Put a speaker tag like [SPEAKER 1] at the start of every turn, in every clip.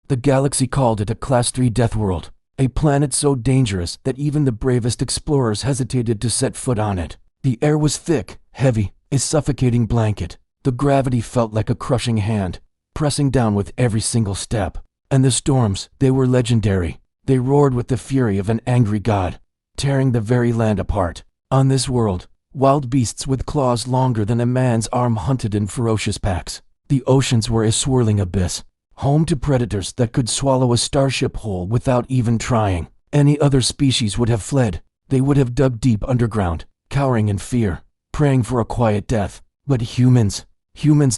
[SPEAKER 1] The galaxy called it a Class-3 Deathworld, a planet so dangerous that even the bravest explorers hesitated to set foot on it. The air was thick, heavy, a suffocating blanket. The gravity felt like a crushing hand, pressing down with every single step. And the storms, they were legendary. They roared with the fury of an angry god, tearing the very land apart. On this world, wild beasts with claws longer than a man's arm hunted in ferocious packs. The oceans were a swirling abyss, home to predators that could swallow a starship whole without even trying. Any other species would have fled. They would have dug deep underground, cowering in fear, praying for a quiet death. But humans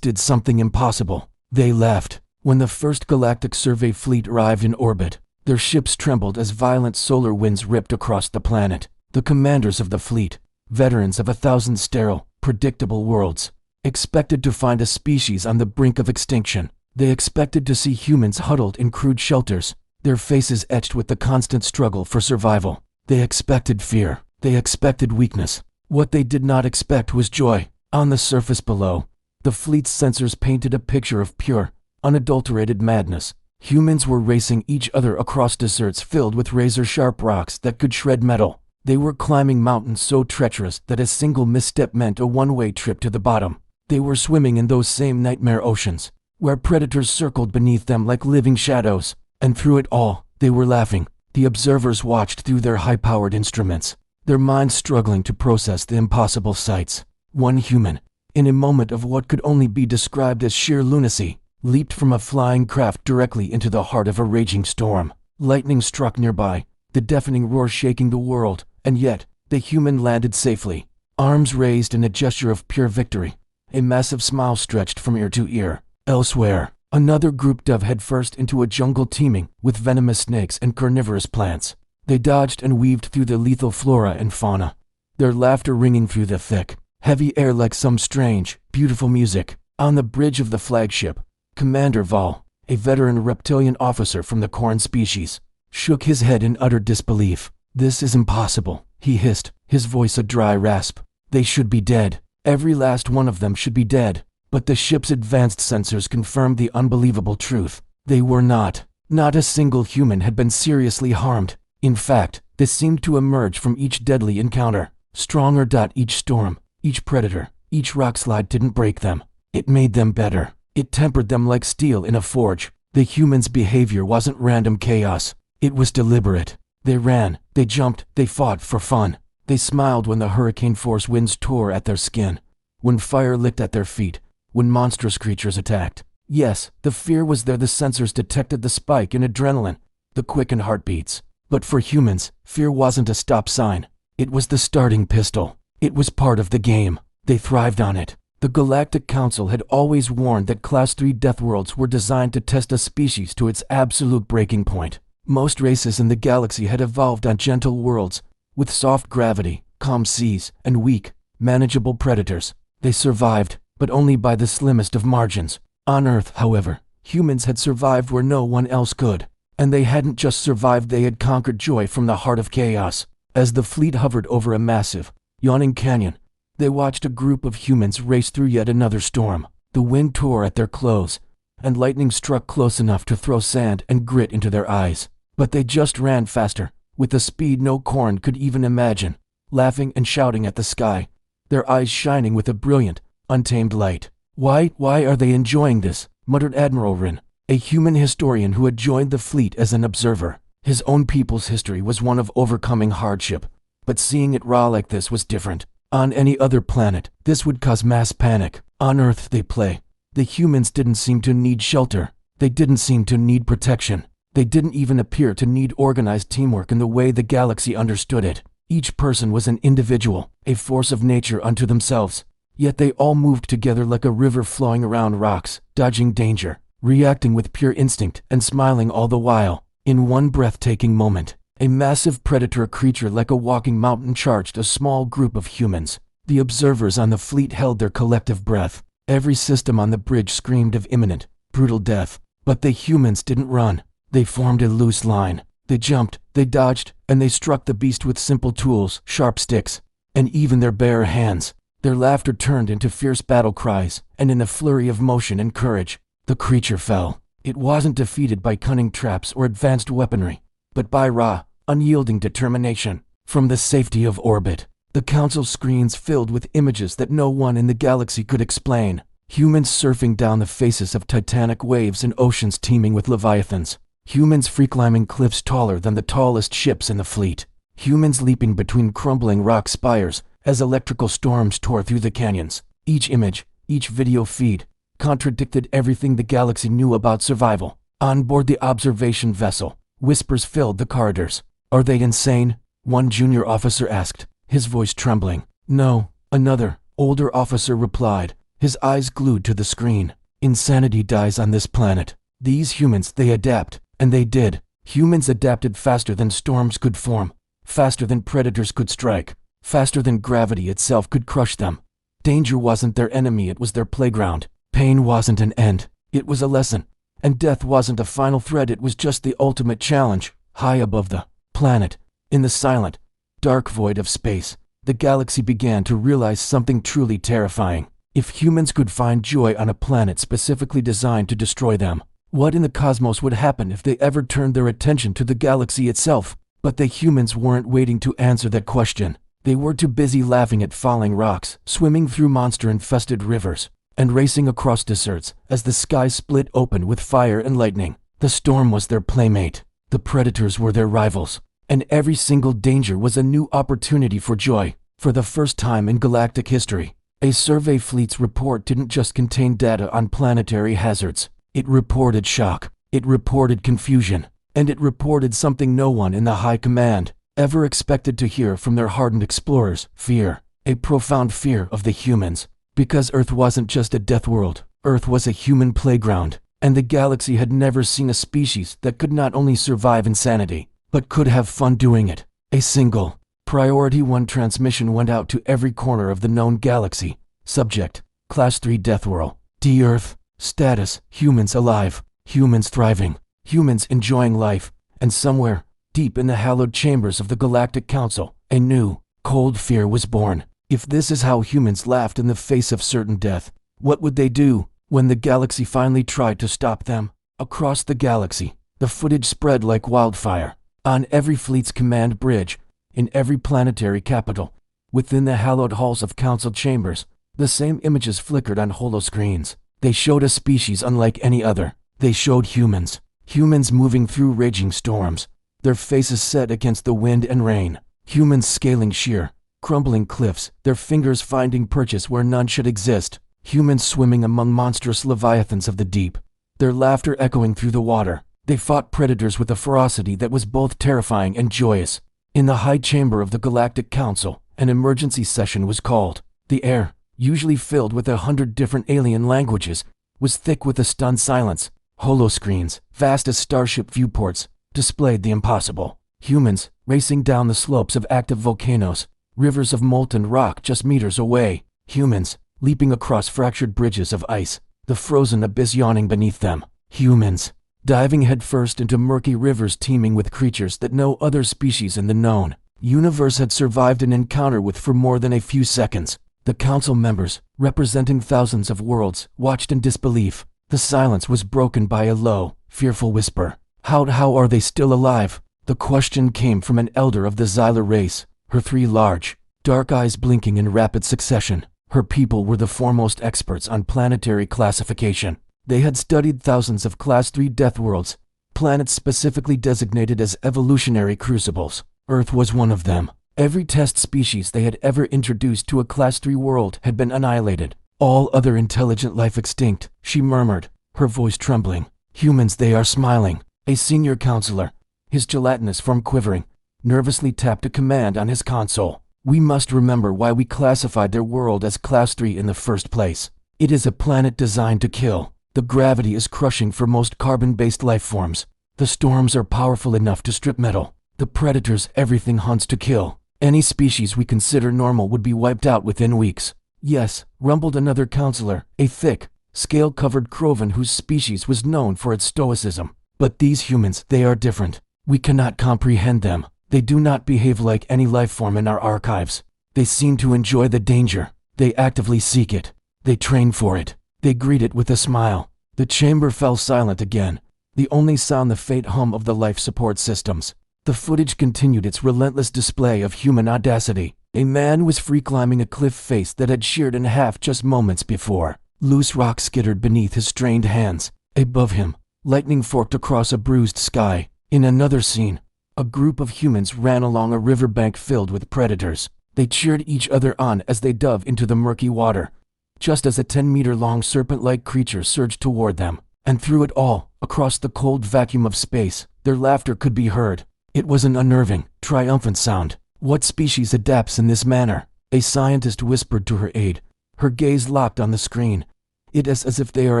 [SPEAKER 1] did something impossible. They left. When the first Galactic Survey fleet arrived in orbit, their ships trembled as violent solar winds ripped across the planet. The commanders of the fleet, veterans of 1,000 sterile, predictable worlds, expected to find a species on the brink of extinction. They expected to see humans huddled in crude shelters, their faces etched with the constant struggle for survival. They expected fear. They expected weakness. What they did not expect was joy. On the surface below, the fleet's sensors painted a picture of pure, unadulterated madness. Humans were racing each other across deserts filled with razor-sharp rocks that could shred metal. They were climbing mountains so treacherous that a single misstep meant a one-way trip to the bottom. They were swimming in those same nightmare oceans, where predators circled beneath them like living shadows. And through it all, they were laughing. The observers watched through their high-powered instruments, their minds struggling to process the impossible sights. One human, in a moment of what could only be described as sheer lunacy, leaped from a flying craft directly into the heart of a raging storm. Lightning struck nearby, the deafening roar shaking the world, and yet, the human landed safely, arms raised in a gesture of pure victory. A massive smile stretched from ear to ear. Elsewhere, another group dove headfirst into a jungle teeming with venomous snakes and carnivorous plants. They dodged and weaved through the lethal flora and fauna, their laughter ringing through the thick, heavy air like some strange, beautiful music. On the bridge of the flagship, Commander Val, a veteran reptilian officer from the Corn species, shook his head in utter disbelief. "This is impossible," he hissed, his voice a dry rasp. "They should be dead. Every last one of them should be dead." But the ship's advanced sensors confirmed the unbelievable truth. They were not. Not a single human had been seriously harmed. In fact, this seemed to emerge from each deadly encounter. Stronger. Each storm, each predator, each rockslide didn't break them. It made them better. It tempered them like steel in a forge. The humans' behavior wasn't random chaos. It was deliberate. They ran, they jumped, they fought for fun. They smiled when the hurricane-force winds tore at their skin, when fire licked at their feet, when monstrous creatures attacked. Yes, the fear was there. The sensors detected the spike in adrenaline, the quickened heartbeats. But for humans, fear wasn't a stop sign. It was the starting pistol. It was part of the game. They thrived on it. The Galactic Council had always warned that Class-3 Deathworlds were designed to test a species to its absolute breaking point. Most races in the galaxy had evolved on gentle worlds, with soft gravity, calm seas, and weak, manageable predators. They survived, but only by the slimmest of margins. On Earth, however, humans had survived where no one else could. And they hadn't just survived, they had conquered joy from the heart of chaos. As the fleet hovered over a massive, yawning canyon, they watched a group of humans race through yet another storm. The wind tore at their clothes, and lightning struck close enough to throw sand and grit into their eyes. But they just ran faster, with a speed no Corn could even imagine, laughing and shouting at the sky, their eyes shining with a brilliant, untamed light. Why are they enjoying this?" muttered Admiral Rin, a human historian who had joined the fleet as an observer. His own people's history was one of overcoming hardship, but seeing it raw like this was different. On any other planet, this would cause mass panic. On Earth, they play. The humans didn't seem to need shelter. They didn't seem to need protection. They didn't even appear to need organized teamwork in the way the galaxy understood it. Each person was an individual, a force of nature unto themselves. Yet they all moved together like a river flowing around rocks, dodging danger, reacting with pure instinct, and smiling all the while. In one breathtaking moment, a massive predator creature like a walking mountain charged a small group of humans. The observers on the fleet held their collective breath. Every system on the bridge screamed of imminent, brutal death. But the humans didn't run. They formed a loose line. They jumped, they dodged, and they struck the beast with simple tools, sharp sticks, and even their bare hands. Their laughter turned into fierce battle cries, and in the flurry of motion and courage, the creature fell. It wasn't defeated by cunning traps or advanced weaponry, but by raw, unyielding determination. From the safety of orbit, the Council screens filled with images that no one in the galaxy could explain. Humans surfing down the faces of titanic waves and oceans teeming with leviathans. Humans free-climbing cliffs taller than the tallest ships in the fleet. Humans leaping between crumbling rock spires as electrical storms tore through the canyons. Each image, each video feed, contradicted everything the galaxy knew about survival. On board the observation vessel, whispers filled the corridors. "Are they insane?" one junior officer asked, his voice trembling. "No," another, older officer replied, his eyes glued to the screen. "Insanity dies on this planet. These humans, they adapt." And they did. Humans adapted faster than storms could form, faster than predators could strike, faster than gravity itself could crush them. Danger wasn't their enemy, it was their playground. Pain wasn't an end, it was a lesson. And death wasn't a final threat, it was just the ultimate challenge. High above the planet, in the silent, dark void of space, the galaxy began to realize something truly terrifying. If humans could find joy on a planet specifically designed to destroy them, what in the cosmos would happen if they ever turned their attention to the galaxy itself? But the humans weren't waiting to answer that question. They were too busy laughing at falling rocks, swimming through monster-infested rivers, and racing across deserts as the sky split open with fire and lightning. The storm was their playmate. The predators were their rivals. And every single danger was a new opportunity for joy. For the first time in galactic history, a survey fleet's report didn't just contain data on planetary hazards. It reported shock, it reported confusion, and it reported something no one in the high command ever expected to hear from their hardened explorers: fear, a profound fear of the humans. Because Earth wasn't just a death world, Earth was a human playground, and the galaxy had never seen a species that could not only survive insanity, but could have fun doing it. A single, Priority 1 transmission went out to every corner of the known galaxy. Subject: Class-3 Deathworld. D-Earth. Status: humans alive, humans thriving, humans enjoying life. And somewhere, deep in the hallowed chambers of the Galactic Council, a new, cold fear was born. If this is how humans laughed in the face of certain death, what would they do when the galaxy finally tried to stop them? Across the galaxy, the footage spread like wildfire. On every fleet's command bridge, in every planetary capital, within the hallowed halls of council chambers, the same images flickered on holoscreens. They showed a species unlike any other. They showed humans. Humans moving through raging storms, their faces set against the wind and rain. Humans scaling sheer, crumbling cliffs, their fingers finding perches where none should exist. Humans swimming among monstrous leviathans of the deep, their laughter echoing through the water. They fought predators with a ferocity that was both terrifying and joyous. In the high chamber of the Galactic Council, an emergency session was called. The air, usually filled with 100 different alien languages, was thick with a stunned silence. Holoscreens, vast as starship viewports, displayed the impossible. Humans, racing down the slopes of active volcanoes, rivers of molten rock just meters away. Humans, leaping across fractured bridges of ice, the frozen abyss yawning beneath them. Humans, diving headfirst into murky rivers teeming with creatures that no other species in the known universe had survived an encounter with for more than a few seconds. The council members, representing thousands of worlds, watched in disbelief. The silence was broken by a low, fearful whisper. How are they still alive? The question came from an elder of the Xylar race, her 3 large, dark eyes blinking in rapid succession. Her people were the foremost experts on planetary classification. They had studied thousands of Class-3 Deathworlds, planets specifically designated as evolutionary crucibles. Earth was one of them. Every test species they had ever introduced to a Class-3 world had been annihilated. All other intelligent life extinct, she murmured, her voice trembling. Humans, they are smiling. A senior counselor, his gelatinous form quivering, nervously tapped a command on his console. We must remember why we classified their world as Class-3 in the first place. It is a planet designed to kill. The gravity is crushing for most carbon-based life forms. The storms are powerful enough to strip metal. The predators, everything hunts to kill. Any species we consider normal would be wiped out within weeks. Yes, rumbled another counselor, a thick, scale-covered Krovan whose species was known for its stoicism. But these humans, they are different. We cannot comprehend them. They do not behave like any life form in our archives. They seem to enjoy the danger. They actively seek it. They train for it. They greet it with a smile. The chamber fell silent again, the only sound the faint hum of the life support systems. The footage continued its relentless display of human audacity. A man was free climbing a cliff face that had sheared in half just moments before. Loose rock skittered beneath his strained hands. Above him, lightning forked across a bruised sky. In another scene, a group of humans ran along a riverbank filled with predators. They cheered each other on as they dove into the murky water, just as a 10-meter-long serpent-like creature surged toward them. And through it all, across the cold vacuum of space, their laughter could be heard. It was an unnerving, triumphant sound. What species adapts in this manner? A scientist whispered to her aide, her gaze locked on the screen. It is as if they are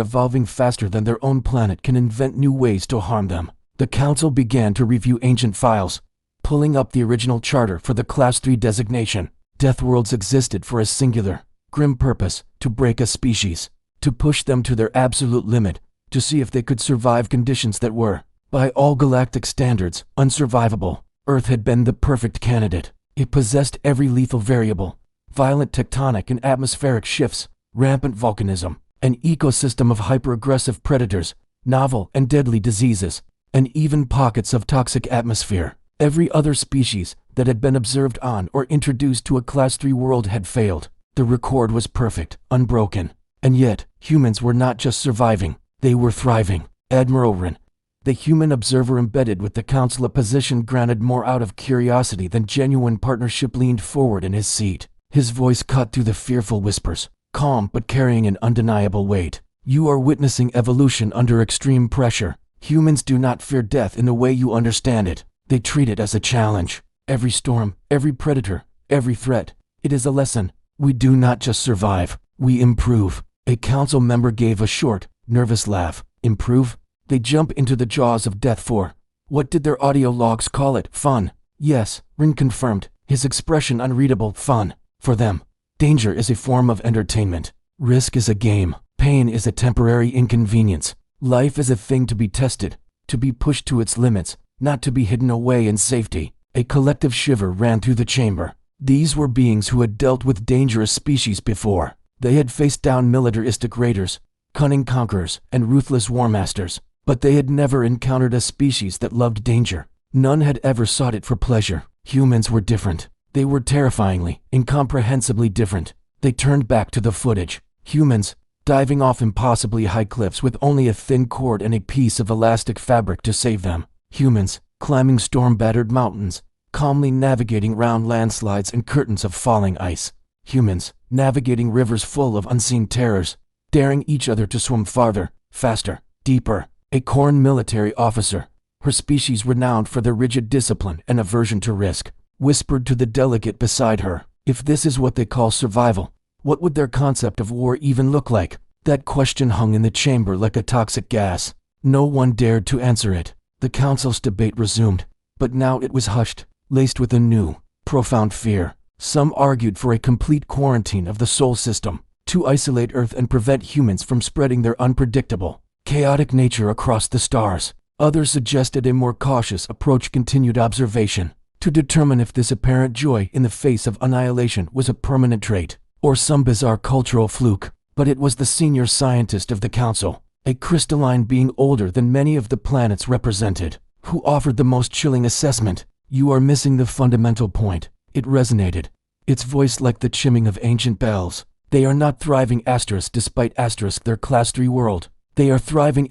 [SPEAKER 1] evolving faster than their own planet can invent new ways to harm them. The council began to review ancient files, pulling up the original charter for the Class 3 designation. Deathworlds existed for a singular, grim purpose: to break a species, to push them to their absolute limit, to see if they could survive conditions that were, by all galactic standards, unsurvivable. Earth had been the perfect candidate. It possessed every lethal variable: violent tectonic and atmospheric shifts, rampant volcanism, an ecosystem of hyper-aggressive predators, novel and deadly diseases, and even pockets of toxic atmosphere. Every other species that had been observed on or introduced to a Class 3 world had failed. The record was perfect, unbroken. And yet, humans were not just surviving, they were thriving. Admiral Wren, the human observer embedded with the council, a position granted more out of curiosity than genuine partnership, leaned forward in his seat. His voice cut through the fearful whispers, calm but carrying an undeniable weight. You are witnessing evolution under extreme pressure. Humans do not fear death in the way you understand it. They treat it as a challenge. Every storm, every predator, every threat. It is a lesson. We do not just survive, we improve. A council member gave a short, nervous laugh. Improve? They jump into the jaws of death for, what did their audio logs call it? Fun. Yes, Rin confirmed, his expression unreadable. Fun. For them, danger is a form of entertainment. Risk is a game. Pain is a temporary inconvenience. Life is a thing to be tested, to be pushed to its limits, not to be hidden away in safety. A collective shiver ran through the chamber. These were beings who had dealt with dangerous species before. They had faced down militaristic raiders, cunning conquerors, and ruthless war masters. But they had never encountered a species that loved danger. None had ever sought it for pleasure. Humans were different. They were terrifyingly, incomprehensibly different. They turned back to the footage. Humans, diving off impossibly high cliffs with only a thin cord and a piece of elastic fabric to save them. Humans, climbing storm-battered mountains, calmly navigating round landslides and curtains of falling ice. Humans, navigating rivers full of unseen terrors, daring each other to swim farther, faster, deeper. A Corn military officer, her species renowned for their rigid discipline and aversion to risk, whispered to the delegate beside her, if this is what they call survival, what would their concept of war even look like? That question hung in the chamber like a toxic gas. No one dared to answer it. The council's debate resumed, but now it was hushed, laced with a new, profound fear. Some argued for a complete quarantine of the Sol system, to isolate Earth and prevent humans from spreading their unpredictable, chaotic nature across the stars. Others suggested a more cautious approach: continued observation, to determine if this apparent joy in the face of annihilation was a permanent trait, or some bizarre cultural fluke. But it was the senior scientist of the council, a crystalline being older than many of the planets represented, who offered the most chilling assessment. You are missing the fundamental point. It resonated, its voice like the chimming of ancient bells. They are not thriving despite their Class 3 world. They are thriving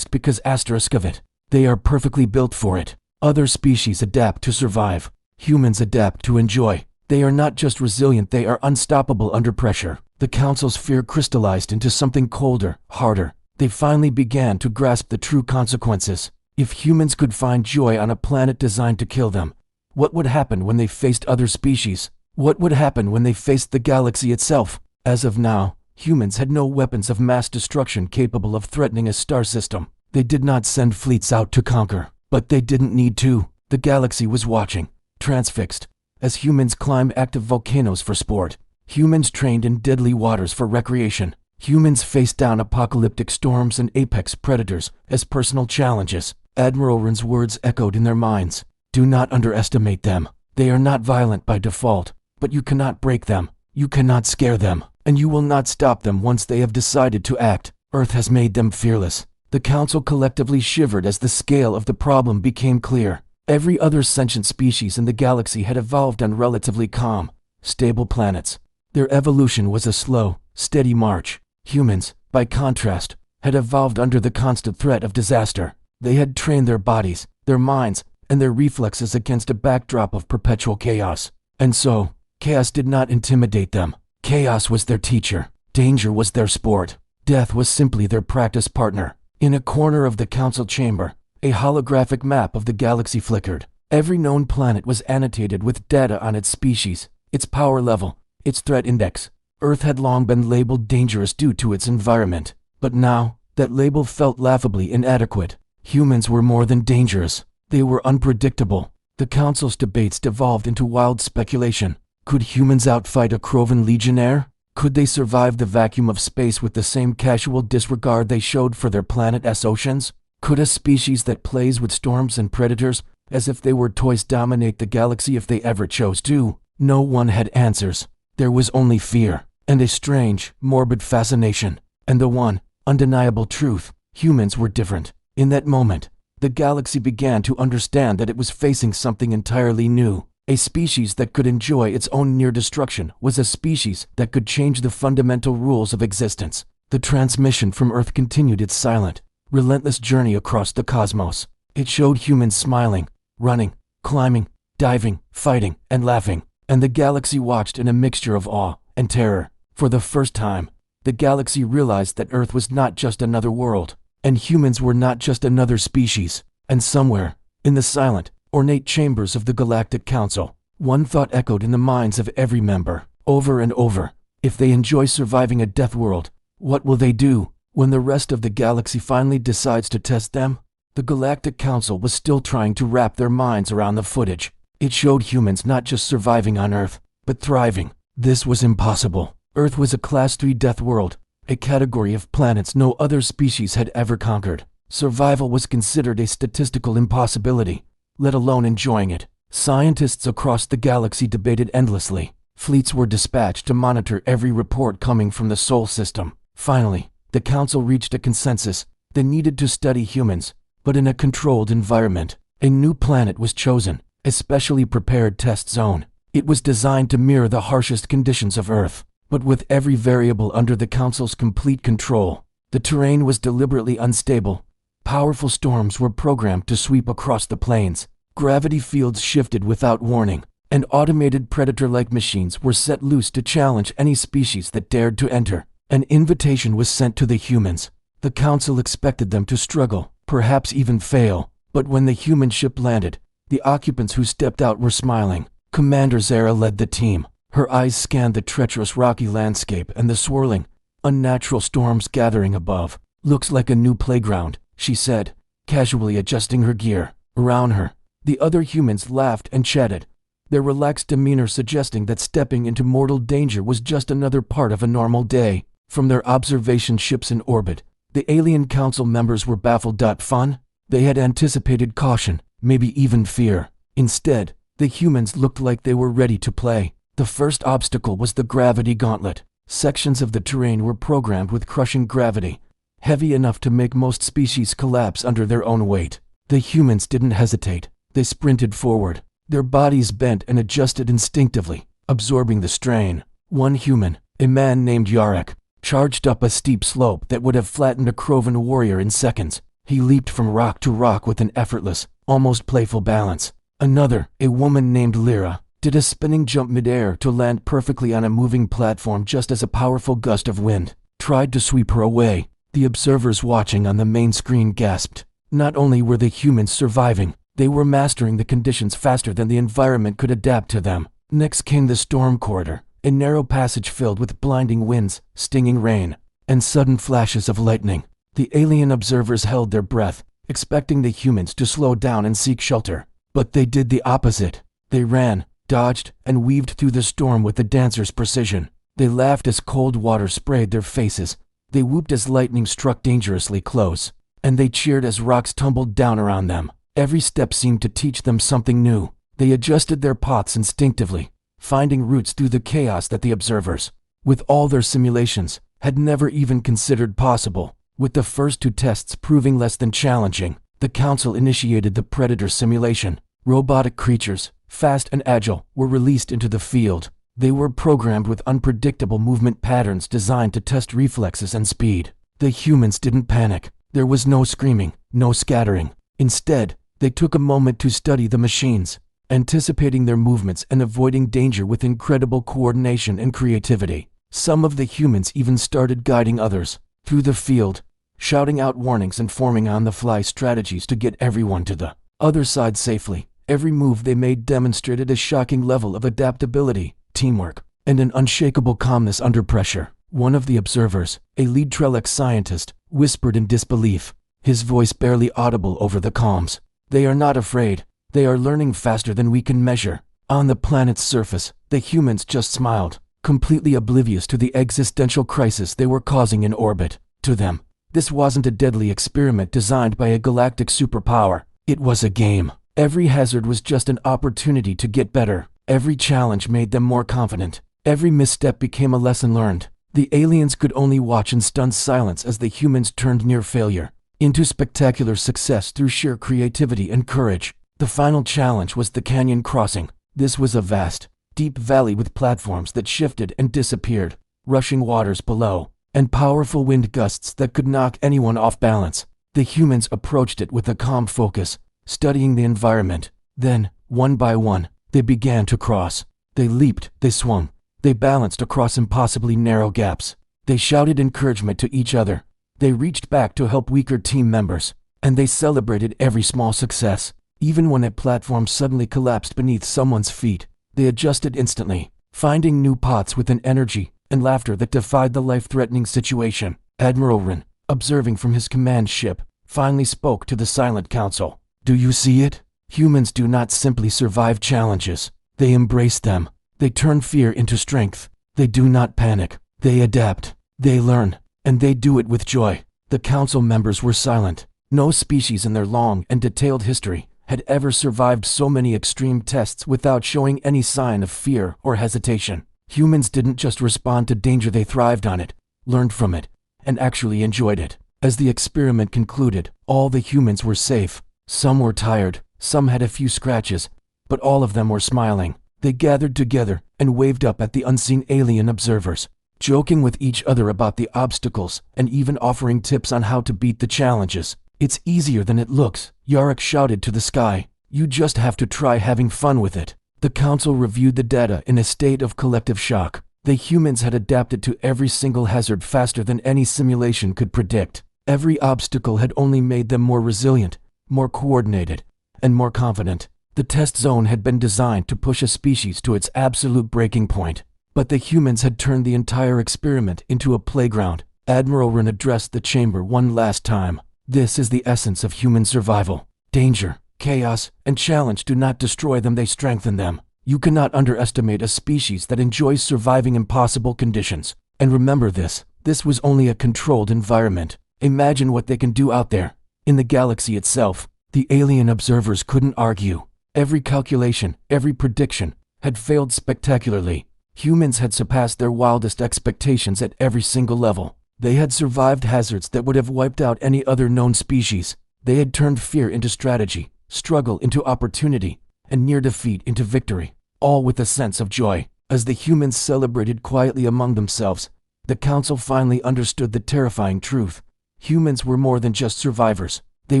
[SPEAKER 1] because of it. They are perfectly built for it. Other species adapt to survive. Humans adapt to enjoy. They are not just resilient, they are unstoppable under pressure. The council's fear crystallized into something colder, harder. They finally began to grasp the true consequences. If humans could find joy on a planet designed to kill them, what would happen when they faced other species? What would happen when they faced the galaxy itself? As of now, humans had no weapons of mass destruction capable of threatening a star system. They did not send fleets out to conquer, but they didn't need to. The galaxy was watching, transfixed, as humans climbed active volcanoes for sport. Humans trained in deadly waters for recreation. Humans faced down apocalyptic storms and apex predators as personal challenges. Admiral Wren's words echoed in their minds. Do not underestimate them. They are not violent by default, but you cannot break them. You cannot scare them, and you will not stop them once they have decided to act. Earth has made them fearless. The council collectively shivered as the scale of the problem became clear. Every other sentient species in the galaxy had evolved on relatively calm, stable planets. Their evolution was a slow, steady march. Humans, by contrast, had evolved under the constant threat of disaster. They had trained their bodies, their minds, and their reflexes against a backdrop of perpetual chaos. And so, chaos did not intimidate them. Chaos was their teacher. Danger was their sport. Death was simply their practice partner. In a corner of the council chamber, a holographic map of the galaxy flickered. Every known planet was annotated with data on its species, its power level, its threat index. Earth had long been labeled dangerous due to its environment, but now, that label felt laughably inadequate. Humans were more than dangerous. They were unpredictable. The council's debates devolved into wild speculation. Could humans outfight a Krovan legionnaire? Could they survive the vacuum of space with the same casual disregard they showed for their planet's oceans? Could a species that plays with storms and predators, as if they were toys, dominate the galaxy if they ever chose to? No one had answers. There was only fear, and a strange, morbid fascination. And the one, undeniable truth: humans were different. In that moment, the galaxy began to understand that it was facing something entirely new. A species that could enjoy its own near destruction was a species that could change the fundamental rules of existence. The transmission from Earth continued its silent, relentless journey across the cosmos. It showed humans smiling, running, climbing, diving, fighting, and laughing, and the galaxy watched in a mixture of awe and terror. For the first time, the galaxy realized that Earth was not just another world, and humans were not just another species. And somewhere, in the silent, ornate chambers of the Galactic Council, one thought echoed in the minds of every member, over and over: if they enjoy surviving a death world, what will they do when the rest of the galaxy finally decides to test them? The Galactic Council was still trying to wrap their minds around the footage. It showed humans not just surviving on Earth, but thriving. This was impossible. Earth was a Class 3 death world, a category of planets no other species had ever conquered. Survival was considered a statistical impossibility, let alone enjoying it. Scientists across the galaxy debated endlessly. Fleets were dispatched to monitor every report coming from the Sol system. Finally, the council reached a consensus. They needed to study humans, but in a controlled environment. A new planet was chosen, a specially prepared test zone. It was designed to mirror the harshest conditions of Earth, but with every variable under the council's complete control. The terrain was deliberately unstable. Powerful storms were programmed to sweep across the plains. Gravity fields shifted without warning, and automated predator-like machines were set loose to challenge any species that dared to enter. An invitation was sent to the humans. The council expected them to struggle, perhaps even fail. But when the human ship landed, the occupants who stepped out were smiling. Commander Zara led the team. Her eyes scanned the treacherous rocky landscape and the swirling, unnatural storms gathering above. "Looks like a new playground," she said, casually adjusting her gear. Around her, the other humans laughed and chatted, their relaxed demeanor suggesting that stepping into mortal danger was just another part of a normal day. From their observation ships in orbit, the alien council members were baffled. Fun? They had anticipated caution, maybe even fear. Instead, the humans looked like they were ready to play. The first obstacle was the gravity gauntlet. Sections of the terrain were programmed with crushing gravity, heavy enough to make most species collapse under their own weight. The humans didn't hesitate. They sprinted forward, their bodies bent and adjusted instinctively, absorbing the strain. One human, a man named Yarek, charged up a steep slope that would have flattened a Krovan warrior in seconds. He leaped from rock to rock with an effortless, almost playful balance. Another, a woman named Lyra, did a spinning jump midair to land perfectly on a moving platform just as a powerful gust of wind tried to sweep her away. The observers watching on the main screen gasped. Not only were the humans surviving, they were mastering the conditions faster than the environment could adapt to them. Next came the storm corridor, a narrow passage filled with blinding winds, stinging rain, and sudden flashes of lightning. The alien observers held their breath, expecting the humans to slow down and seek shelter. But they did the opposite. They ran, dodged, and weaved through the storm with a dancer's precision. They laughed as cold water sprayed their faces. They whooped as lightning struck dangerously close. And they cheered as rocks tumbled down around them. Every step seemed to teach them something new. They adjusted their paths instinctively, finding routes through the chaos that the observers, with all their simulations, had never even considered possible. With the first two tests proving less than challenging, the Council initiated the Predator simulation. Robotic creatures, fast and agile, were released into the field. They were programmed with unpredictable movement patterns designed to test reflexes and speed. The humans didn't panic. There was no screaming, no scattering. Instead, they took a moment to study the machines, anticipating their movements and avoiding danger with incredible coordination and creativity. Some of the humans even started guiding others through the field, shouting out warnings and forming on-the-fly strategies to get everyone to the other side safely. Every move they made demonstrated a shocking level of adaptability, teamwork, and an unshakable calmness under pressure. One of the observers, a lead Trellix scientist, whispered in disbelief, his voice barely audible over the comms. "They are not afraid. They are learning faster than we can measure." On the planet's surface, the humans just smiled, completely oblivious to the existential crisis they were causing in orbit. To them, this wasn't a deadly experiment designed by a galactic superpower. It was a game. Every hazard was just an opportunity to get better. Every challenge made them more confident. Every misstep became a lesson learned. The aliens could only watch in stunned silence as the humans turned near failure into spectacular success through sheer creativity and courage. The final challenge was the canyon crossing. This was a vast, deep valley with platforms that shifted and disappeared, rushing waters below, and powerful wind gusts that could knock anyone off balance. The humans approached it with a calm focus, studying the environment. Then, one by one, they began to cross. They leaped, they swung, they balanced across impossibly narrow gaps. They shouted encouragement to each other. They reached back to help weaker team members, and they celebrated every small success. Even when a platform suddenly collapsed beneath someone's feet, they adjusted instantly, finding new paths with an energy and laughter that defied the life-threatening situation. Admiral Rin, observing from his command ship, finally spoke to the silent council. "Do you see it? Humans do not simply survive challenges. They embrace them. They turn fear into strength. They do not panic. They adapt. They learn. And they do it with joy." The council members were silent. No species in their long and detailed history had ever survived so many extreme tests without showing any sign of fear or hesitation. Humans didn't just respond to danger, they thrived on it, learned from it, and actually enjoyed it. As the experiment concluded, all the humans were safe. Some were tired, some had a few scratches, but all of them were smiling. They gathered together and waved up at the unseen alien observers, joking with each other about the obstacles and even offering tips on how to beat the challenges. "It's easier than it looks," Yarrick shouted to the sky. "You just have to try having fun with it." The council reviewed the data in a state of collective shock. The humans had adapted to every single hazard faster than any simulation could predict. Every obstacle had only made them more resilient, more coordinated, and more confident. The test zone had been designed to push a species to its absolute breaking point. But the humans had turned the entire experiment into a playground. Admiral Rin addressed the chamber one last time. "This is the essence of human survival. Danger, chaos, and challenge do not destroy them, they strengthen them. You cannot underestimate a species that enjoys surviving impossible conditions. And remember this was only a controlled environment. Imagine what they can do out there, in the galaxy itself." The alien observers couldn't argue. Every calculation, every prediction, had failed spectacularly. Humans had surpassed their wildest expectations at every single level. They had survived hazards that would have wiped out any other known species. They had turned fear into strategy, struggle into opportunity, and near defeat into victory, all with a sense of joy. As the humans celebrated quietly among themselves, the council finally understood the terrifying truth. Humans were more than just survivors. They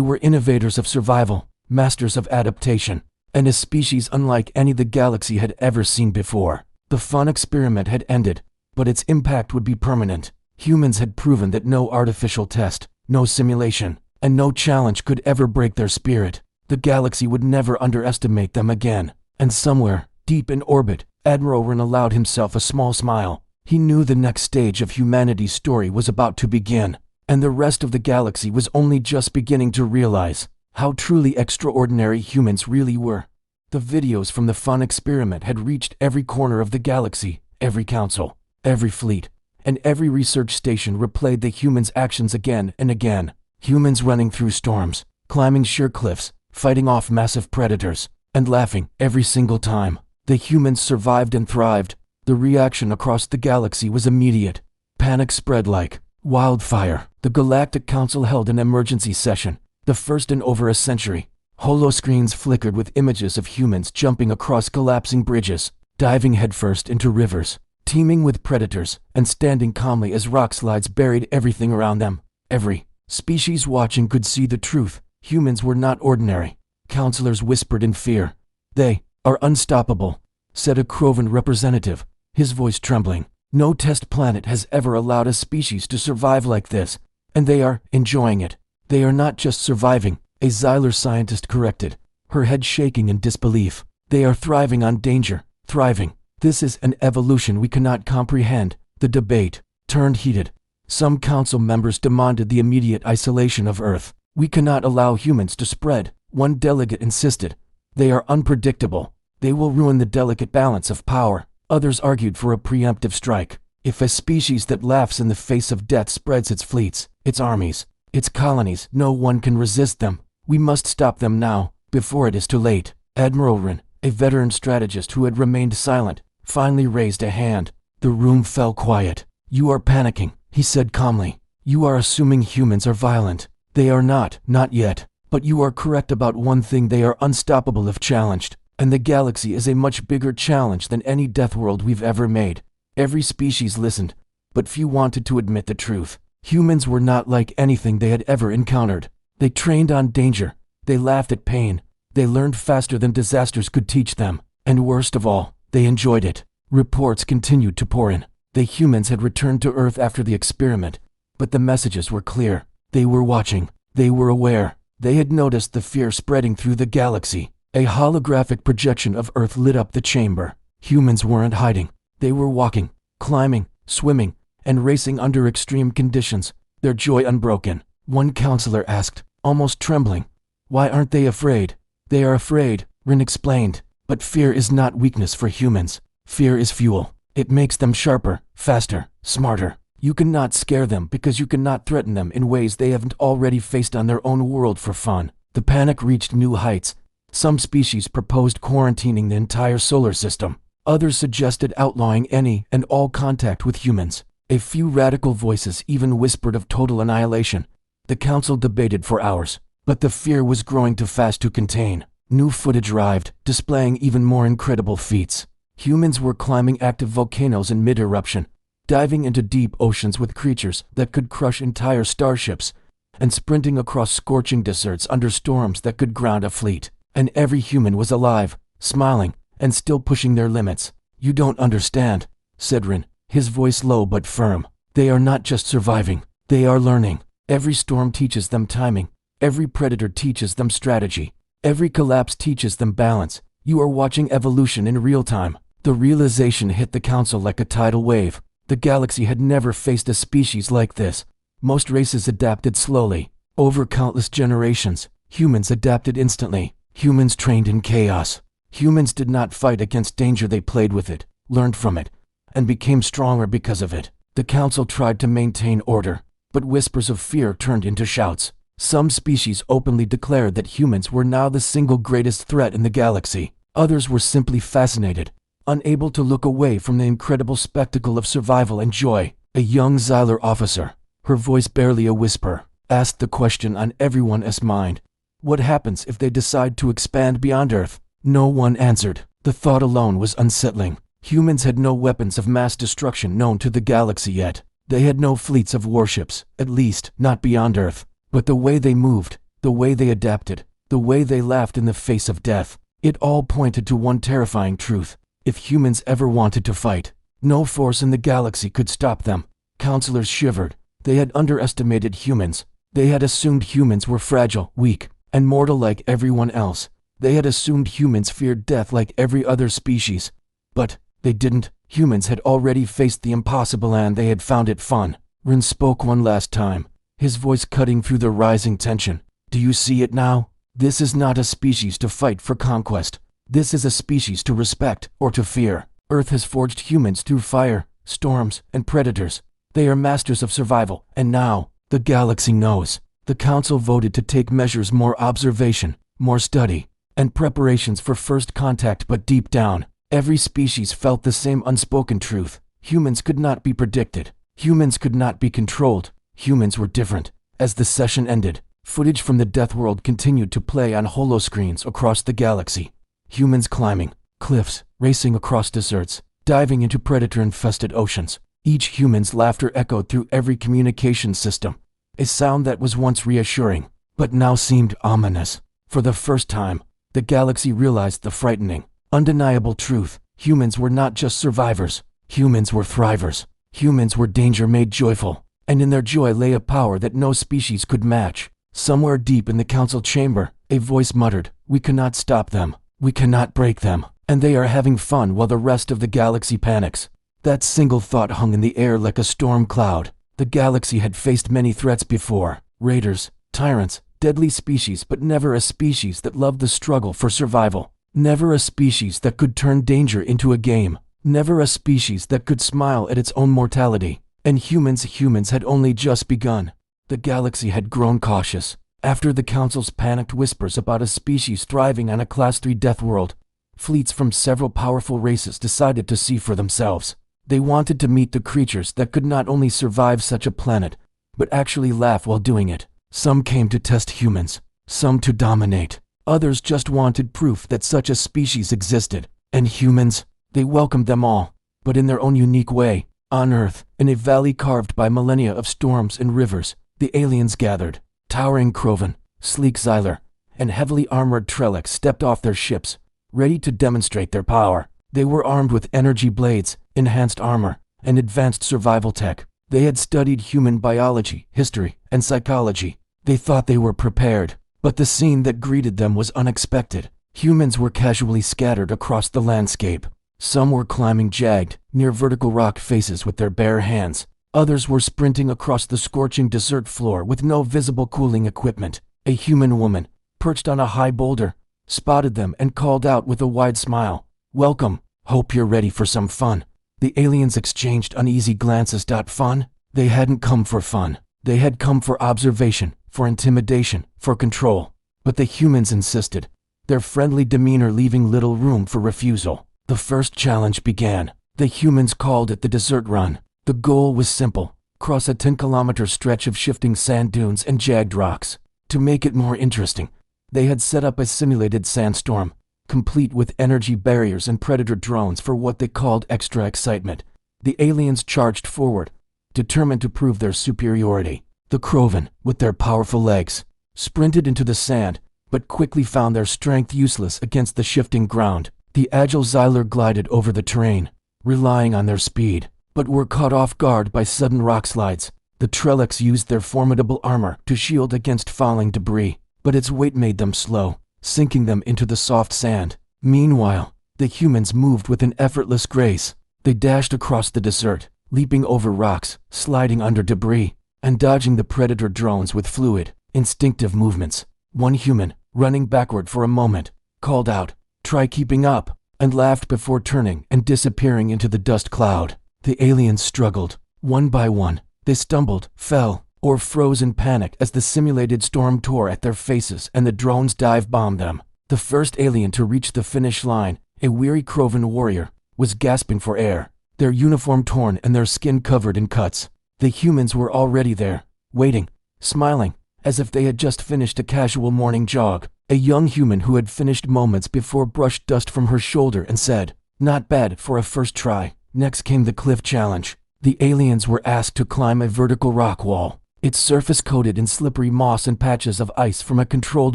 [SPEAKER 1] were innovators of survival, masters of adaptation, and a species unlike any the galaxy had ever seen before. The fun experiment had ended, but its impact would be permanent. Humans had proven that no artificial test, no simulation, and no challenge could ever break their spirit. The galaxy would never underestimate them again. And somewhere, deep in orbit, Admiral Rin allowed himself a small smile. He knew the next stage of humanity's story was about to begin, and the rest of the galaxy was only just beginning to realize how truly extraordinary humans really were. The videos from the fun experiment had reached every corner of the galaxy. Every council, every fleet, and every research station replayed the humans' actions again and again. Humans running through storms, climbing sheer cliffs, fighting off massive predators, and laughing every single time. The humans survived and thrived. The reaction across the galaxy was immediate. Panic spread like wildfire. The Galactic Council held an emergency session, the first in over a century. Holoscreens flickered with images of humans jumping across collapsing bridges, diving headfirst into rivers, teeming with predators, and standing calmly as rock slides buried everything around them. Every species watching could see the truth. Humans were not ordinary. Counselors whispered in fear. "They are unstoppable," said a Krovan representative, his voice trembling. "No test planet has ever allowed a species to survive like this, and they are enjoying it. They are not just surviving," a Xyler scientist corrected, her head shaking in disbelief. "They are thriving on danger, thriving. This is an evolution we cannot comprehend." The debate turned heated. Some council members demanded the immediate isolation of Earth. "We cannot allow humans to spread," one delegate insisted. "They are unpredictable. They will ruin the delicate balance of power." Others argued for a preemptive strike. If a species that laughs in the face of death spreads its fleets, its armies, its colonies, no one can resist them. "We must stop them now, before it is too late." Admiral Rin, a veteran strategist who had remained silent, finally raised a hand. The room fell quiet. "You are panicking," he said calmly. "You are assuming humans are violent. They are not yet. But you are correct about one thing: they are unstoppable if challenged. And the galaxy is a much bigger challenge than any death world we've ever made." Every species listened, but few wanted to admit the truth. Humans were not like anything they had ever encountered. They trained on danger. They laughed at pain. They learned faster than disasters could teach them. And worst of all, they enjoyed it. Reports continued to pour in. The humans had returned to Earth after the experiment, but the messages were clear. They were watching. They were aware. They had noticed the fear spreading through the galaxy. A holographic projection of Earth lit up the chamber. Humans weren't hiding. They were walking, climbing, swimming, and racing under extreme conditions, their joy unbroken. One counselor asked, almost trembling, "Why aren't they afraid?" "They are afraid," Rin explained, "but fear is not weakness for humans. Fear is fuel. It makes them sharper, faster, smarter. You cannot scare them because you cannot threaten them in ways they haven't already faced on their own world for fun." The panic reached new heights. Some species proposed quarantining the entire solar system. Others suggested outlawing any and all contact with humans. A few radical voices even whispered of total annihilation. The council debated for hours, but the fear was growing too fast to contain. New footage arrived, displaying even more incredible feats. Humans were climbing active volcanoes in mid-eruption, diving into deep oceans with creatures that could crush entire starships, and sprinting across scorching deserts under storms that could ground a fleet. And every human was alive, smiling, and still pushing their limits. "You don't understand," said Rin, his voice low but firm. "They are not just surviving. They are learning. Every storm teaches them timing. Every predator teaches them strategy. Every collapse teaches them balance. You are watching evolution in real time." The realization hit the council like a tidal wave. The galaxy had never faced a species like this. Most races adapted slowly. Over countless generations, humans adapted instantly. Humans trained in chaos. Humans did not fight against danger, they played with it, learned from it, and became stronger because of it. The council tried to maintain order, but whispers of fear turned into shouts. Some species openly declared that humans were now the single greatest threat in the galaxy. Others were simply fascinated, unable to look away from the incredible spectacle of survival and joy. A young Xyler officer, her voice barely a whisper, asked the question on everyone's mind. What happens if they decide to expand beyond Earth? No one answered. The thought alone was unsettling. Humans had no weapons of mass destruction known to the galaxy yet. They had no fleets of warships, at least not beyond Earth. But the way they moved, the way they adapted, the way they laughed in the face of death, it all pointed to one terrifying truth. If humans ever wanted to fight, no force in the galaxy could stop them. Counselors shivered. They had underestimated humans. They had assumed humans were fragile, weak, and mortal like everyone else. They had assumed humans feared death like every other species. But they didn't. Humans had already faced the impossible and they had found it fun. Rin spoke one last time, his voice cutting through the rising tension. "Do you see it now? This is not a species to fight for conquest. This is a species to respect or to fear. Earth has forged humans through fire, storms, and predators. They are masters of survival, and now, the galaxy knows." The council voted to take measures: more observation, more study, and preparations for first contact. But deep down, every species felt the same unspoken truth. Humans could not be predicted. Humans could not be controlled. Humans were different. As the session ended, footage from the Deathworld continued to play on holoscreens across the galaxy. Humans climbing cliffs, racing across deserts, diving into predator-infested oceans. Each human's laughter echoed through every communication system, a sound that was once reassuring, but now seemed ominous. For the first time, the galaxy realized the frightening, undeniable truth. Humans were not just survivors. Humans were thrivers. Humans were danger made joyful, and in their joy lay a power that no species could match. Somewhere deep in the council chamber, a voice muttered, "We cannot stop them. We cannot break them. And they are having fun while the rest of the galaxy panics." That single thought hung in the air like a storm cloud. The galaxy had faced many threats before: raiders, tyrants, deadly species, but never a species that loved the struggle for survival. Never a species that could turn danger into a game. Never a species that could smile at its own mortality. And humans had only just begun. The galaxy had grown cautious. After the Council's panicked whispers about a species thriving on a Class-3 Deathworld, fleets from several powerful races decided to see for themselves. They wanted to meet the creatures that could not only survive such a planet, but actually laugh while doing it. Some came to test humans, some to dominate. Others just wanted proof that such a species existed. And humans, they welcomed them all, but in their own unique way. On Earth, in a valley carved by millennia of storms and rivers, the aliens gathered. Towering Krovan, sleek Xyler, and heavily armored Trellix stepped off their ships, ready to demonstrate their power. They were armed with energy blades, enhanced armor, and advanced survival tech. They had studied human biology, history, and psychology. They thought they were prepared, but the scene that greeted them was unexpected. Humans were casually scattered across the landscape. Some were climbing jagged, near vertical rock faces with their bare hands. Others were sprinting across the scorching desert floor with no visible cooling equipment. A human woman, perched on a high boulder, spotted them and called out with a wide smile, "Welcome, hope you're ready for some fun." The aliens exchanged uneasy glances. Fun? They hadn't come for fun. They had come for observation, for intimidation, for control. But the humans insisted, their friendly demeanor leaving little room for refusal. The first challenge began. The humans called it the Desert Run. The goal was simple: cross a 10-kilometer stretch of shifting sand dunes and jagged rocks. To make it more interesting, they had set up a simulated sandstorm, complete with energy barriers and predator drones for what they called extra excitement. The aliens charged forward, determined to prove their superiority. The Krovan, with their powerful legs, sprinted into the sand, but quickly found their strength useless against the shifting ground. The agile Xyler glided over the terrain, relying on their speed, but were caught off guard by sudden rock slides. The Trellix used their formidable armor to shield against falling debris, but its weight made them slow, sinking them into the soft sand. Meanwhile, the humans moved with an effortless grace. They dashed across the desert, leaping over rocks, sliding under debris, and dodging the predator drones with fluid, instinctive movements. One human, running backward for a moment, called out, "Try keeping up," and laughed before turning and disappearing into the dust cloud. The aliens struggled. One by one, they stumbled, fell, or froze in panic as the simulated storm tore at their faces and the drones dive-bombed them. The first alien to reach the finish line, a weary Krovan warrior, was gasping for air, their uniform torn and their skin covered in cuts. The humans were already there, waiting, smiling, as if they had just finished a casual morning jog. A young human who had finished moments before brushed dust from her shoulder and said, "Not bad for a first try." Next came the cliff challenge. The aliens were asked to climb a vertical rock wall, its surface coated in slippery moss and patches of ice from a controlled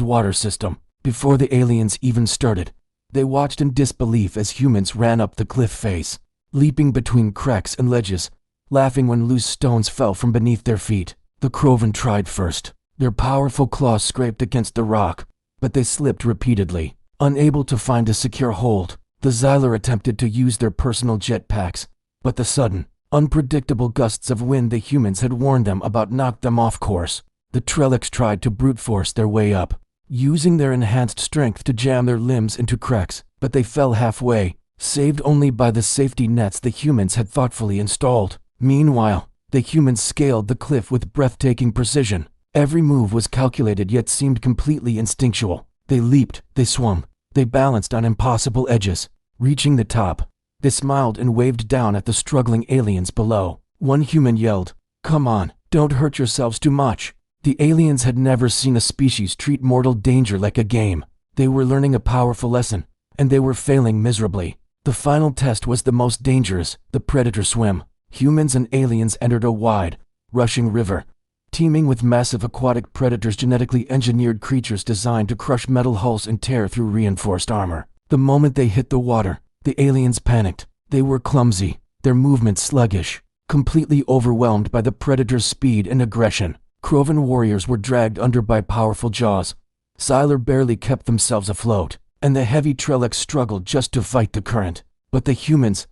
[SPEAKER 1] water system. Before the aliens even started, they watched in disbelief as humans ran up the cliff face, leaping between cracks and ledges, laughing when loose stones fell from beneath their feet. The Krovan tried first. Their powerful claws scraped against the rock, but they slipped repeatedly, unable to find a secure hold. The Xyler attempted to use their personal jetpacks, but the sudden, unpredictable gusts of wind the humans had warned them about knocked them off course. The Trellix tried to brute force their way up, using their enhanced strength to jam their limbs into cracks, but they fell halfway, saved only by the safety nets the humans had thoughtfully installed. Meanwhile, the humans scaled the cliff with breathtaking precision. Every move was calculated yet seemed completely instinctual. They leaped, they swung, they balanced on impossible edges. Reaching the top, they smiled and waved down at the struggling aliens below. One human yelled, "Come on, Don't hurt yourselves too much." The aliens had never seen a species treat mortal danger like a game. They were learning a powerful lesson, and they were failing miserably. The final test was the most dangerous, the predator swim. Humans and aliens entered a wide, rushing river, teeming with massive aquatic predators, genetically engineered creatures designed to crush metal hulls and tear through reinforced armor. The moment they hit the water, the aliens panicked. They were clumsy, their movements sluggish, completely overwhelmed by the predator's speed and aggression. Krovan warriors were dragged under by powerful jaws. Xyler barely kept themselves afloat, and the heavy Trellix struggled just to fight the current. But the humans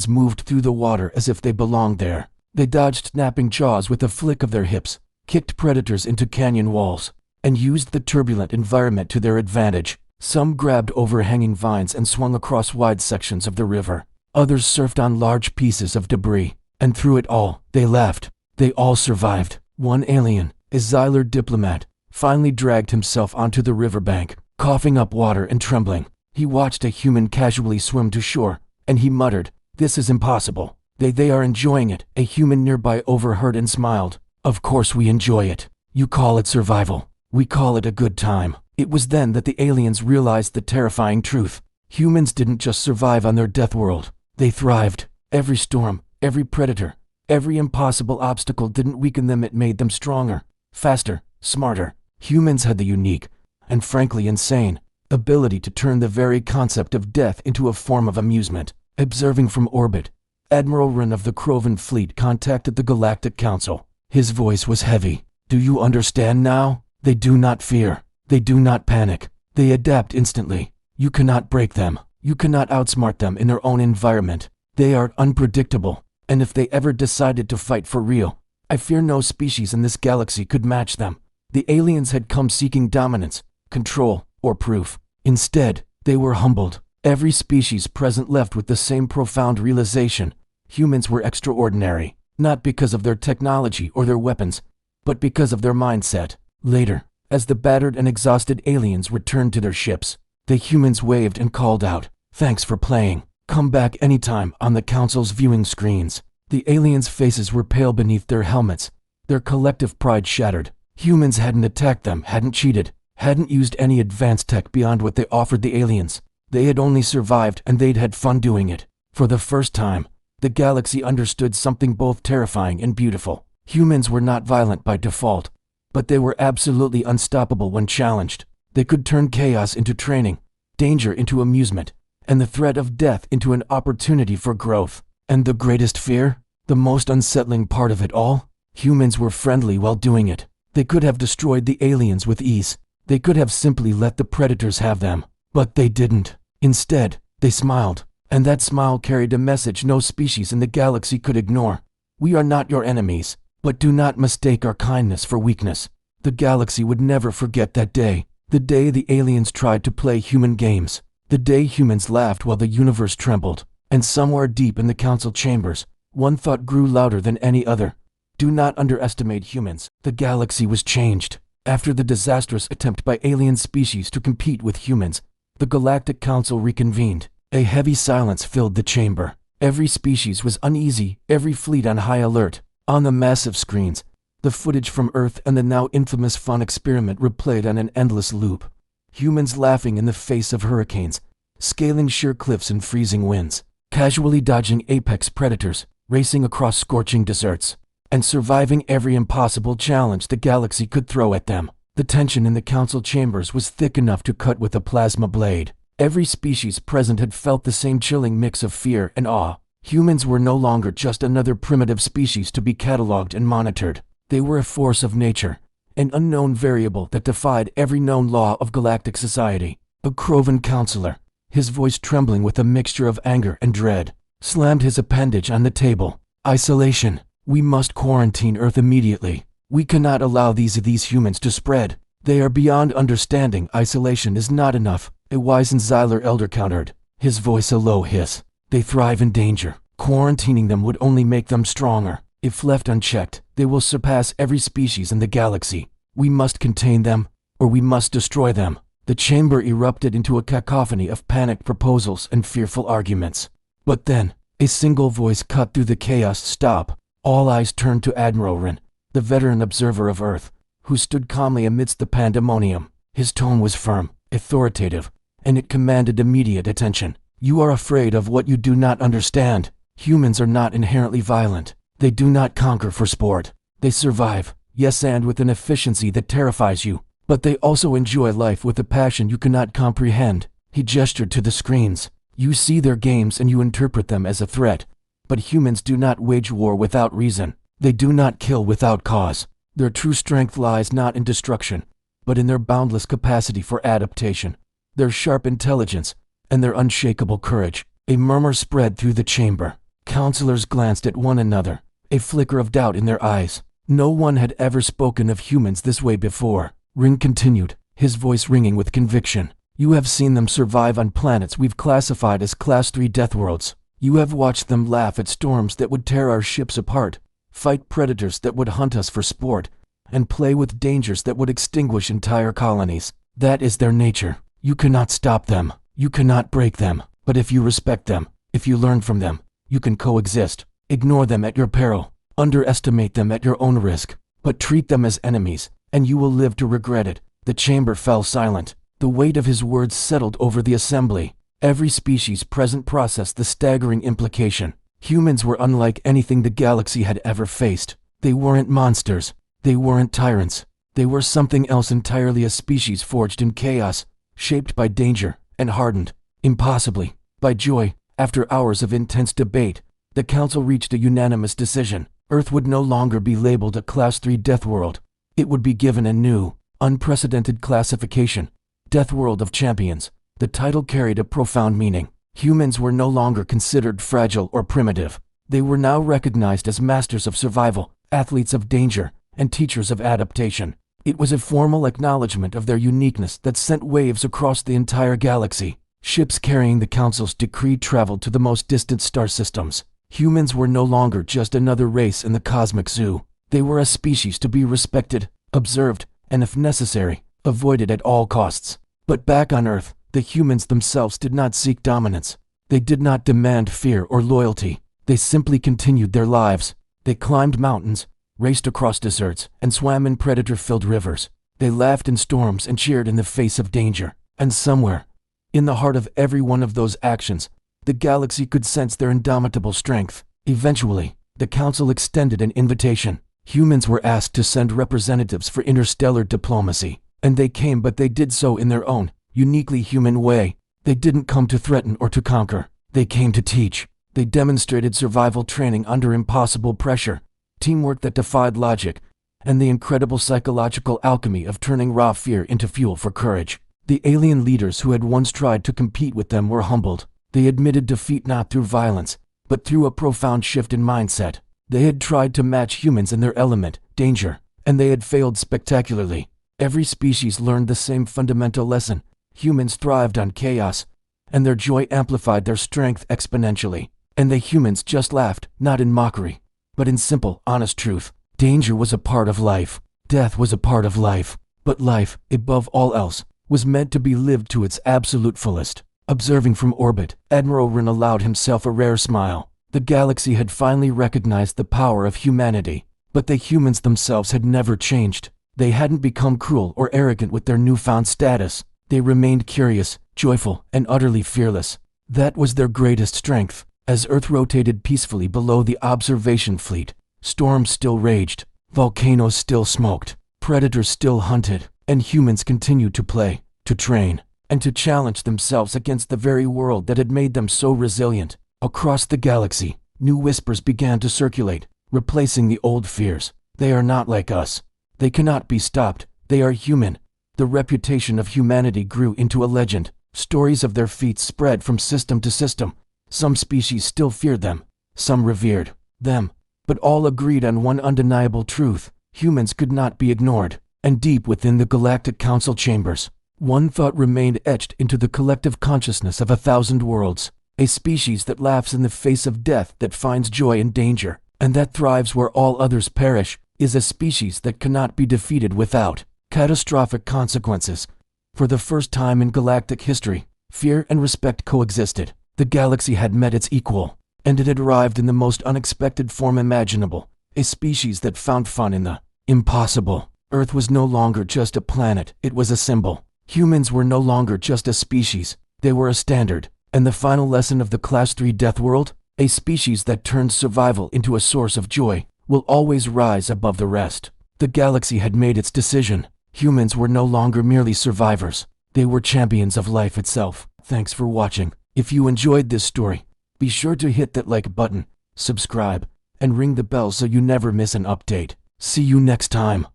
[SPEAKER 1] moved through the water as if they belonged there. They dodged snapping jaws with a flick of their hips, kicked predators into canyon walls, and used the turbulent environment to their advantage. Some grabbed overhanging vines and swung across wide sections of the river. Others surfed on large pieces of debris, and through it all, they laughed. They all survived. One alien, a Xyler diplomat, finally dragged himself onto the riverbank, coughing up water and trembling. He watched a human casually swim to shore, and he muttered, "This is impossible. They are enjoying it." A human nearby overheard and smiled. "Of course we enjoy it. You call it survival. We call it a good time." It was then that the aliens realized the terrifying truth. Humans didn't just survive on their death world. They thrived. Every storm, every predator, every impossible obstacle didn't weaken them, it made them stronger, faster, smarter. Humans had the unique, and frankly insane, ability to turn the very concept of death into a form of amusement. Observing from orbit, Admiral Wren of the Krovan fleet contacted the Galactic Council. His voice was heavy. "Do you understand now? They do not fear. They do not panic. They adapt instantly. You cannot break them. You cannot outsmart them in their own environment. They are unpredictable, and if they ever decided to fight for real, I fear no species in this galaxy could match them." The aliens had come seeking dominance, control, or proof. Instead, they were humbled. Every species present left with the same profound realization: humans were extraordinary, not because of their technology or their weapons, but because of their mindset. Later, as the battered and exhausted aliens returned to their ships, the humans waved and called out, "Thanks for playing. Come back anytime." On the Council's viewing screens, the aliens' faces were pale beneath their helmets, their collective pride shattered. Humans hadn't attacked them, hadn't cheated, hadn't used any advanced tech beyond what they offered the aliens. They had only survived, and they'd had fun doing it. For the first time, the galaxy understood something both terrifying and beautiful. Humans were not violent by default, but they were absolutely unstoppable when challenged. They could turn chaos into training, danger into amusement, and the threat of death into an opportunity for growth. And the greatest fear? The most unsettling part of it all? Humans were friendly while doing it. They could have destroyed the aliens with ease. They could have simply let the predators have them. But they didn't. Instead, they smiled. And that smile carried a message no species in the galaxy could ignore. "We are not your enemies, but do not mistake our kindness for weakness." The galaxy would never forget that day. The day the aliens tried to play human games. The day humans laughed while the universe trembled. And somewhere deep in the council chambers, one thought grew louder than any other. Do not underestimate humans. The galaxy was changed. After the disastrous attempt by alien species to compete with humans, the Galactic Council reconvened. A heavy silence filled the chamber. Every species was uneasy, every fleet on high alert. On the massive screens, the footage from Earth and the now infamous fun experiment replayed on an endless loop. Humans laughing in the face of hurricanes, scaling sheer cliffs in freezing winds, casually dodging apex predators, racing across scorching deserts, and surviving every impossible challenge the galaxy could throw at them. The tension in the council chambers was thick enough to cut with a plasma blade. Every species present had felt the same chilling mix of fear and awe. Humans were no longer just another primitive species to be cataloged and monitored. They were a force of nature, an unknown variable that defied every known law of galactic society. A Krovan counselor, his voice trembling with a mixture of anger and dread, slammed his appendage on the table. "Isolation. We must quarantine Earth immediately. We cannot allow these humans to spread. They are beyond understanding. Isolation is not enough," a wizened Xyler elder countered, his voice a low hiss. "They thrive in danger. Quarantining them would only make them stronger. If left unchecked, they will surpass every species in the galaxy. We must contain them, or we must destroy them." The chamber erupted into a cacophony of panicked proposals and fearful arguments. But then, a single voice cut through the chaos. "Stop." All eyes turned to Admiral Wren. the veteran observer of Earth, who stood calmly amidst the pandemonium. His tone was firm, authoritative, and it commanded immediate attention. You are afraid of what you do not understand. Humans are not inherently violent. They do not conquer for sport. They survive, yes, and with an efficiency that terrifies you. But they also enjoy life with a passion you cannot comprehend. He gestured to the screens. You see their games and you interpret them as a threat. But humans do not wage war without reason. They do not kill without cause. Their true strength lies not in destruction, but in their boundless capacity for adaptation, their sharp intelligence, and their unshakable courage. A murmur spread through the chamber. Counselors glanced at one another, a flicker of doubt in their eyes. No one had ever spoken of humans this way before. Ring continued, his voice ringing with conviction. You have seen them survive on planets we've classified as Class-3 Deathworlds. You have watched them laugh at storms that would tear our ships apart, fight predators that would hunt us for sport, and play with dangers that would extinguish entire colonies. That is their nature. You cannot stop them. You cannot break them. But if you respect them, if you learn from them, you can coexist. Ignore them at your peril. Underestimate them at your own risk. But treat them as enemies, and you will live to regret it. The chamber fell silent. The weight of his words settled over the assembly. Every species present processed the staggering implication. Humans were unlike anything the galaxy had ever faced. They weren't monsters. They weren't tyrants. They were something else entirely, a species forged in chaos, shaped by danger, and hardened, impossibly, by joy. After hours of intense debate, the Council reached a unanimous decision. Earth would no longer be labeled a Class-3 Deathworld. It would be given a new, unprecedented classification, Deathworld of Champions. The title carried a profound meaning. Humans were no longer considered fragile or primitive. They were now recognized as masters of survival, athletes of danger, and teachers of adaptation. It was a formal acknowledgement of their uniqueness that sent waves across the entire galaxy. Ships carrying the Council's decree traveled to the most distant star systems. Humans were no longer just another race in the cosmic zoo. They were a species to be respected, observed, and if necessary, avoided at all costs. But back on Earth, the humans themselves did not seek dominance. They did not demand fear or loyalty. They simply continued their lives. They climbed mountains, raced across deserts, and swam in predator-filled rivers. They laughed in storms and cheered in the face of danger. And somewhere, in the heart of every one of those actions, the galaxy could sense their indomitable strength. Eventually, the Council extended an invitation. Humans were asked to send representatives for interstellar diplomacy. And they came, but they did so in their own, uniquely human way. They didn't come to threaten or to conquer. They came to teach. They demonstrated survival training under impossible pressure, teamwork that defied logic, and the incredible psychological alchemy of turning raw fear into fuel for courage. The alien leaders who had once tried to compete with them were humbled. They admitted defeat not through violence, but through a profound shift in mindset. They had tried to match humans in their element, danger, and they had failed spectacularly. Every species learned the same fundamental lesson. Humans thrived on chaos, and their joy amplified their strength exponentially. And the humans just laughed, not in mockery, but in simple, honest truth. Danger was a part of life. Death was a part of life. But life, above all else, was meant to be lived to its absolute fullest. Observing from orbit, Admiral Rin allowed himself a rare smile. The galaxy had finally recognized the power of humanity, but the humans themselves had never changed. They hadn't become cruel or arrogant with their newfound status. They remained curious, joyful, and utterly fearless. That was their greatest strength. As Earth rotated peacefully below the observation fleet, storms still raged, volcanoes still smoked, predators still hunted, and humans continued to play, to train, and to challenge themselves against the very world that had made them so resilient. Across the galaxy, new whispers began to circulate, replacing the old fears. They are not like us. They cannot be stopped. They are human. The reputation of humanity grew into a legend. Stories of their feats spread from system to system. Some species still feared them. Some revered them. But all agreed on one undeniable truth. Humans could not be ignored. And deep within the Galactic Council chambers, one thought remained etched into the collective consciousness of 1,000 worlds. A species that laughs in the face of death, that finds joy in danger, and that thrives where all others perish, is a species that cannot be defeated without catastrophic consequences. For the first time in galactic history, fear and respect coexisted. The galaxy had met its equal, and it had arrived in the most unexpected form imaginable. a species that found fun in the impossible. Earth was no longer just a planet, it was a symbol. Humans were no longer just a species, they were a standard. And the final lesson of the Class-3 Deathworld? A species that turns survival into a source of joy will always rise above the rest. The galaxy had made its decision. Humans were no longer merely survivors. They were champions of life itself. Thanks for watching. If you enjoyed this story, be sure to hit that like button, subscribe, and ring the bell so you never miss an update. See you next time.